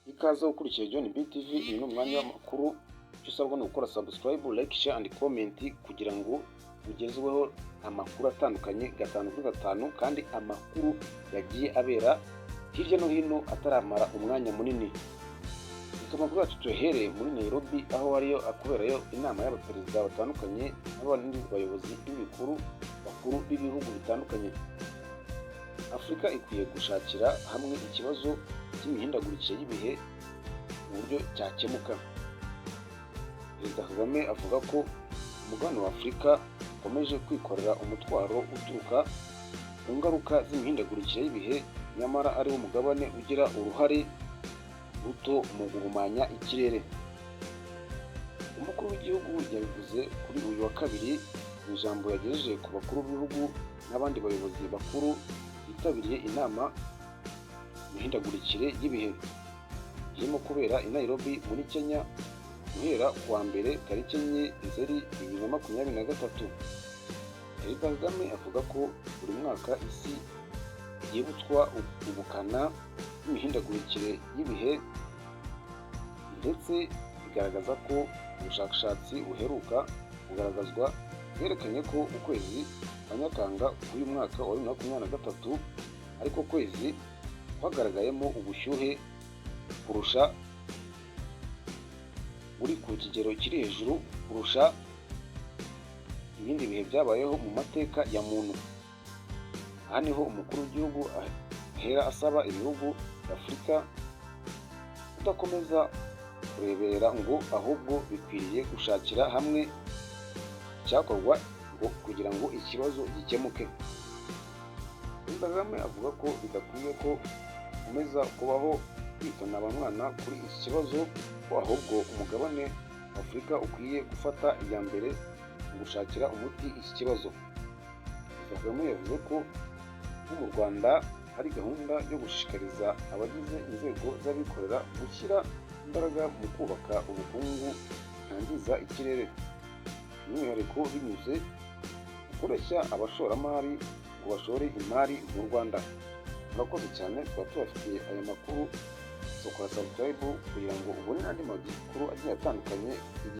Ikaze ukurikije John B TV, uyu ni umwanya w'amakuru. Icyo usabwa ni ugukora subscribe, like, share and comment kugira ngo ugezweho amakuru atandukanye gatanu kuri gatanu, kandi amakuru yagiye abera hirya no hino ataramara umwanya munini. Amakuru yacu tuyahereye muri Nairobi, aho ariyo akuberayo inama y'abaperezida batandukanye n'abandi bayobozi bakuru b'ibihugu bitandukanye. Afurika ikwiye gushakira hamwe ikibazo cy'imihindagurikire y'ibihe mu buryo cyakemuka. Perezida Kagame avuga ko umugabane wa Afurika ukomeje kwikorera umutwaro uturuka ku ngaruka z'imihindagurikire y'ibihe, nyamara ari wo mugabane ugira uruhare ruto mu guhumanya ikirere. Umukuru w'igihugu yabivuze kuri uyu wa kabiri mu ijambo yagejeje ku bakuru b'ibihugu n'abandi bayobozi bakuru bitabiriye inama y'imihindagurikire y'ibihe irimo kubera i Nairobi muri Kenya guhera ku wa mbere tariki 4 Nzeri 2023. Perezida Kagame avuga ko buri mwaka isi yibutswa ubukana bw'imihindagurikire y'ibihe, ndetse bigaragaza ko ubushakashatsi buheruka kugaragazwa bwerekanye ko ukwezi kwa Nyakanga k'uyu mwaka wa 2023 ariko kwezi kwagaragayemo ubushyuhe kurusha buri ku kigero kiri hejuru kurusha ibindi bihe byabayeho mu mateka ya muntu. Aha niho umukuru w'igihugu ahera asaba ibihugu by'Afurika kudakomeza kurebera ngo ahubwo bikwiriye gushakira hamwe icyakorwa kugira ngo ikibazo gikemuke. Perezida Kagame avuga ko bidakwiye ko ukomeza kubaho kwitana abamwana kuri iki kibazo, ko ahubwo umugabane wa Afurika ukwiye gufata iya mbere mu gushakira umuti iki kibazo. Perezida Kagame yavuze ko nko mu Rwanda hari gahunda yo gushishikariza abagize inzego z'abikorera gushyira imbaraga mu kubaka ubukungu bwangiza ikirere, by'umwihariko binyuze mu kureshya abashoramari ngo bashore imari mu Rwanda. Murakoze cyane, tukaba tubafitiye aya makuru. Kora subscribe kugira ngo ubone andi makuru agiye atandukanye.